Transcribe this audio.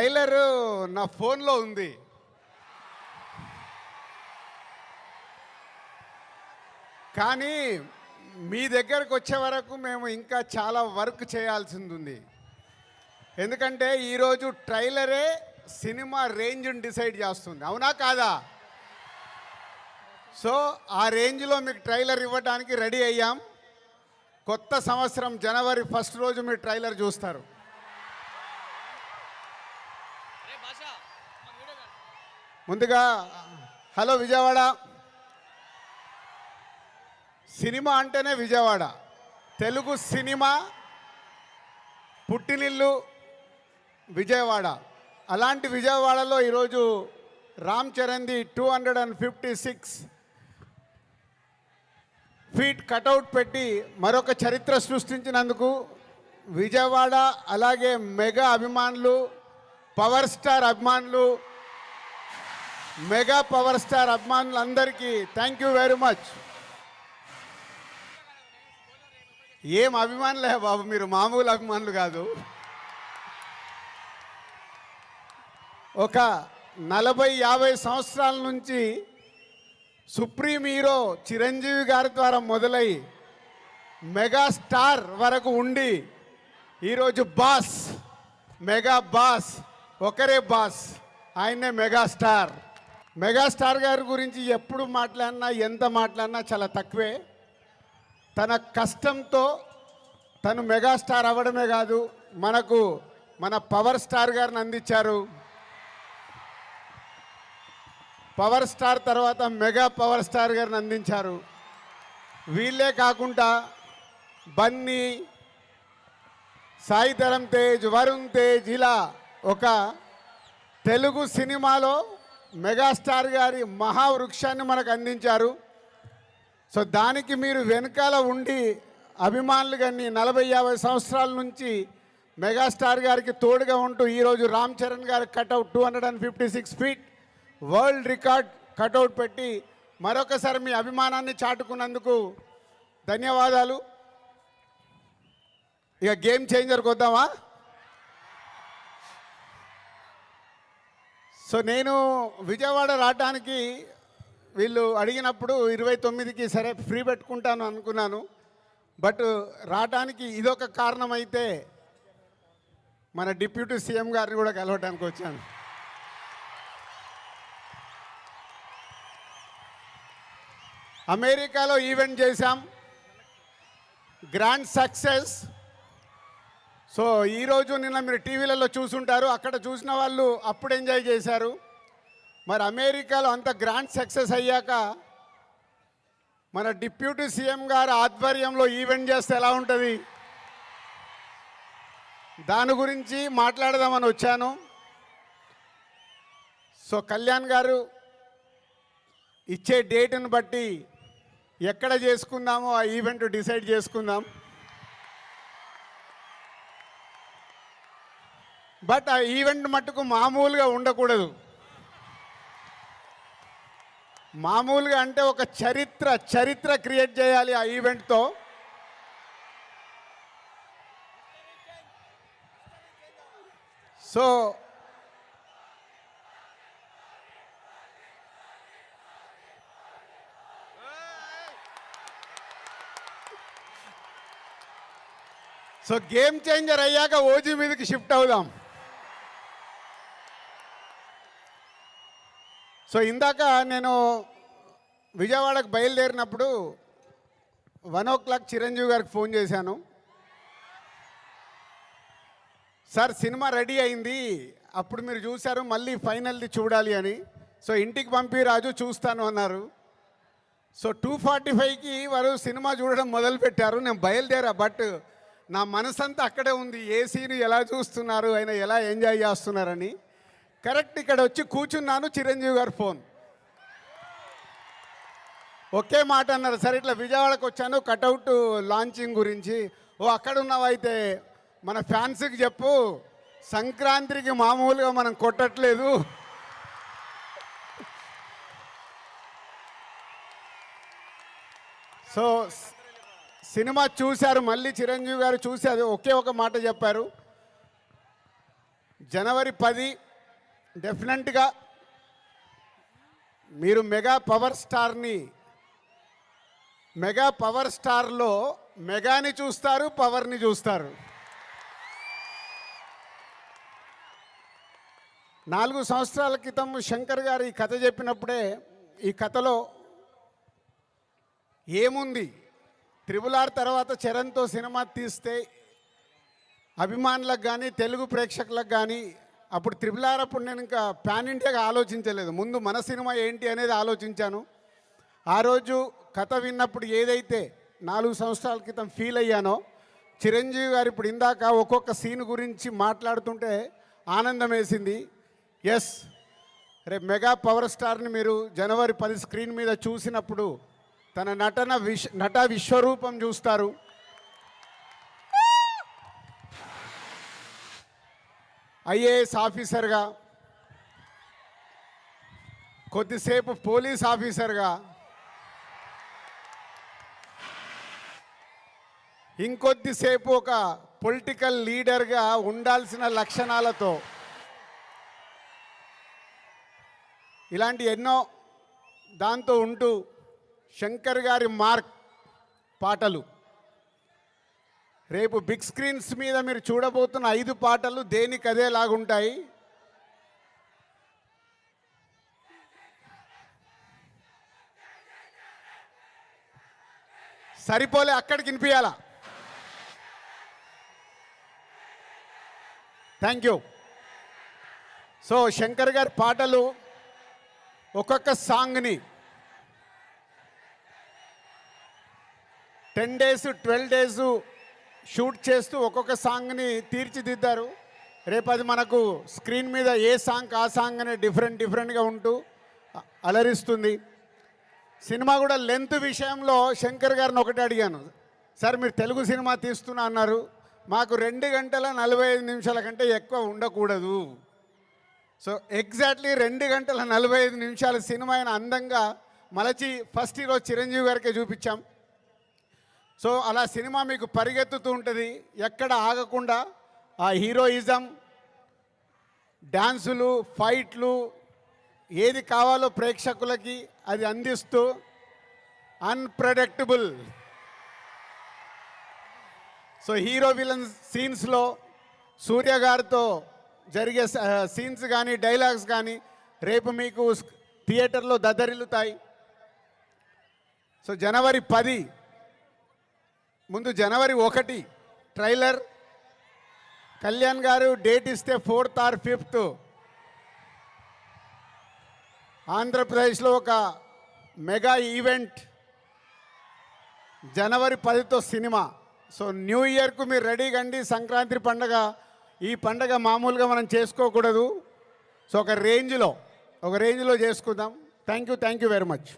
Trailer నా ఫోన్లో ఉంది. కానీ మీ దగ్గరకు వచ్చే వరకు మేము ఇంకా చాలా వర్క్ చేయాల్సింది ఉంది. ఎందుకంటే ఈరోజు ట్రైలరే సినిమా రేంజ్ని డిసైడ్ చేస్తుంది, అవునా కాదా? సో ఆ రేంజ్లో మీకు ట్రైలర్ ఇవ్వడానికి రెడీ అయ్యాం. కొత్త సంవత్సరం జనవరి 1 రోజు మీరు ట్రైలర్ చూస్తారు. ముందుగా హలో విజయవాడ. సినిమా అంటేనే విజయవాడ. తెలుగు సినిమా పుట్టినిల్లు విజయవాడ. అలాంటి విజయవాడలో ఈరోజు రామ్ చరణ్ది 256 ఫీట్ కటౌట్ పెట్టి మరొక చరిత్ర సృష్టించినందుకు విజయవాడ అలాగే మెగా అభిమానులు, పవర్ స్టార్ అభిమానులు, మెగా పవర్ స్టార్ అభిమానులందరికీ థ్యాంక్ యూ వెరీ మచ్. ఏం అభిమానులే బాబు, మీరు మామూలు అభిమానులు కాదు. ఒక 40-50 సంవత్సరాల నుంచి సుప్రీం హీరో చిరంజీవి గారి ద్వారా మొదలై మెగాస్టార్ వరకు ఉండి ఈరోజు బాస్, మెగా బాస్, ఒకరే బాస్, ఆయనే మెగాస్టార్. మెగాస్టార్ గారి గురించి ఎప్పుడు మాట్లాడినా ఎంత మాట్లాడినా చాలా తక్కువే. తన కష్టంతో తను మెగాస్టార్ అవ్వడమే కాదు, మనకు మన పవర్ స్టార్ గారిని అందించారు. పవర్ స్టార్ తర్వాత మెగా పవర్ స్టార్ గారిని అందించారు. వీళ్ళే కాకుండా బన్నీ, సాయి ధరమ్ తేజ్, వరుణ్ తేజ్, ఇలా ఒక తెలుగు సినిమాలో మెగాస్టార్ గారి మహావృక్షాన్ని మనకు అందించారు. సో దానికి మీరు వెనకాల ఉండి అభిమానులు కానీ 40-50 సంవత్సరాల నుంచి మెగాస్టార్ గారికి తోడుగా ఉంటూ ఈరోజు రామ్ చరణ్ గారి cutout 256 feet world record cutout పెట్టి మరొకసారి మీ అభిమానాన్ని చాటుకున్నందుకు ధన్యవాదాలు. ఇక గేమ్ చేంజర్కి వద్దామా? సో నేను విజయవాడ రావడానికి వీళ్ళు అడిగినప్పుడు 29కి సరే ఫ్రీ పెట్టుకుంటాను అనుకున్నాను. బట్ రావడానికి ఇదొక కారణం అయితే మన డిప్యూటీ సీఎం గారిని కూడా కలవడానికి వచ్చాను. అమెరికాలో ఈవెంట్ చేశాం, గ్రాండ్ సక్సెస్. సో ఈరోజు నిన్న మీరు టీవీలలో చూసుంటారు, అక్కడ చూసిన వాళ్ళు అప్పుడు ఎంజాయ్ చేశారు. మరి అమెరికాలో అంత గ్రాండ్ సక్సెస్ అయ్యాక మన డిప్యూటీ సీఎం గారు ఆధ్వర్యంలో ఈవెంట్ చేస్తే ఎలా ఉంటుంది, దాని గురించి మాట్లాడదామని వచ్చాను. సో కళ్యాణ్ గారు ఇచ్చే డేట్ని బట్టి ఎక్కడ చేసుకుందామో ఆ ఈవెంట్ డిసైడ్ చేసుకుందాం. బట్ ఆ ఈవెంట్ మట్టుకు మామూలుగా ఉండకూడదు. మామూలుగా అంటే ఒక చరిత్ర క్రియేట్ చేయాలి ఆ ఈవెంట్తో. సో గేమ్ చేంజర్ అయ్యాక ఓజీ మీదకి షిఫ్ట్ అవుదాం. సో ఇందాక నేను విజయవాడకు బయలుదేరినప్పుడు 1 o'clock చిరంజీవి గారికి ఫోన్ చేశాను. సార్ సినిమా రెడీ అయింది, అప్పుడు మీరు చూశారు, మళ్ళీ ఫైనల్ది చూడాలి అని. సో ఇంటికి పంపి రాజు చూస్తాను అన్నారు. సో 2:45కి వారు సినిమా చూడడం మొదలుపెట్టారు. నేను బయలుదేరా, బట్ నా మనసంతా అక్కడే ఉంది, ఏ సీన్ ఎలా చూస్తున్నారు, ఆయన ఎలా ఎంజాయ్ చేస్తున్నారని. కరెక్ట్ ఇక్కడ వచ్చి కూర్చున్నాను, చిరంజీవి గారు ఫోన్. ఒకే మాట అన్నారు, సరే ఇట్లా విజయవాడకు వచ్చాను కటౌట్ లాంచింగ్ గురించి. ఓ అక్కడ ఉన్నావైతే మన ఫ్యాన్స్కి చెప్పు, సంక్రాంతికి మామూలుగా మనం కొట్టట్లేదు, సో సినిమా చూశారు, మళ్ళీ చిరంజీవి గారు చూసి అది ఒకే ఒక మాట చెప్పారు, జనవరి 10 డెఫినెట్గా మీరు మెగా పవర్ స్టార్లో మెగాని చూస్తారు, పవర్ని చూస్తారు. 4 సంవత్సరాల క్రితం శంకర్ గారు ఈ కథ చెప్పినప్పుడే ఈ కథలో ఏముంది, RRR తర్వాత చరణ్తో సినిమా తీస్తే అభిమానులకు కానీ తెలుగు ప్రేక్షకులకు కానీ, అప్పుడు RRR అప్పుడు నేను ఇంకా పాన్ ఇండియాగా ఆలోచించలేదు, ముందు మన సినిమా ఏంటి అనేది ఆలోచించాను. ఆ రోజు కథ విన్నప్పుడు ఏదైతే 4 సంవత్సరాల క్రితం ఫీల్ అయ్యానో, చిరంజీవి గారు ఇప్పుడు ఇందాక ఒక్కొక్క సీన్ గురించి మాట్లాడుతుంటే ఆనందం వేసింది. ఎస్, రేపు మెగా పవర్ స్టార్ని మీరు జనవరి 10 స్క్రీన్ మీద చూసినప్పుడు తన నట విశ్వరూపం చూస్తారు. ఐఏఎస్ ఆఫీసర్గా, కొద్దిసేపు పోలీస్ ఆఫీసర్గా, ఇంకొద్దిసేపు ఒక పొలిటికల్ లీడర్గా ఉండాల్సిన లక్షణాలతో, ఇలాంటి ఎన్నో దాంతో ఉంటూ శంకర్ గారి మార్క్ పాటలు రేపు బిగ్ స్క్రీన్స్ మీద మీరు చూడబోతున్న 5 పాటలు దేనికి అదేలాగుంటాయి. సరిపోలే, అక్కడికి వినిపించాలా. Thank you. సో శంకర్ గారి పాటలు ఒక్కొక్క సాంగ్ని 10 days 12 days షూట్ చేస్తూ ఒక్కొక్క సాంగ్ని తీర్చిదిద్దారు. రేపు అది మనకు స్క్రీన్ మీద ఏ సాంగ్ ఆ సాంగ్ అనే డిఫరెంట్గా ఉంటూ అలరిస్తుంది. సినిమా కూడా లెంత్ విషయంలో శంకర్ గారిని ఒకటి అడిగాను, సార్ మీరు తెలుగు సినిమా తీస్తున్నా అన్నారు, మాకు 2 గంటల 45 నిమిషాల కంటే ఎక్కువ ఉండకూడదు. సో ఎగ్జాక్ట్లీ 2 గంటల 45 నిమిషాల సినిమా అయిన అందంగా మలచి ఫస్ట్ ఈరోజు చిరంజీవి గారికే చూపించాం. సో అలా సినిమా మీకు పరిగెత్తుతూ ఉంటుంది, ఎక్కడ ఆగకుండా ఆ హీరోయిజం, డ్యాన్సులు, ఫైట్లు, ఏది కావాలో ప్రేక్షకులకి అది అందిస్తూ అన్ప్రెడిక్టబుల్. సో హీరో విలన్ సీన్స్లో సూర్య గారితో జరిగే సీన్స్ కానీ డైలాగ్స్ కానీ రేపు మీకు థియేటర్లో దద్దరిల్లుతాయి. సో జనవరి 10 ముందు జనవరి 1 ట్రైలర్, కళ్యాణ్ గారు డేట్ ఇస్తే 4th or 5th ఆంధ్రప్రదేశ్లో ఒక మెగా ఈవెంట్, జనవరి 10తో సినిమా. సో న్యూ ఇయర్కు మీరు రెడీగా అండి. సంక్రాంతి పండగ, ఈ పండగ మామూలుగా మనం చేసుకోకూడదు. సో ఒక రేంజ్లో చేసుకుందాం. Thank you very much.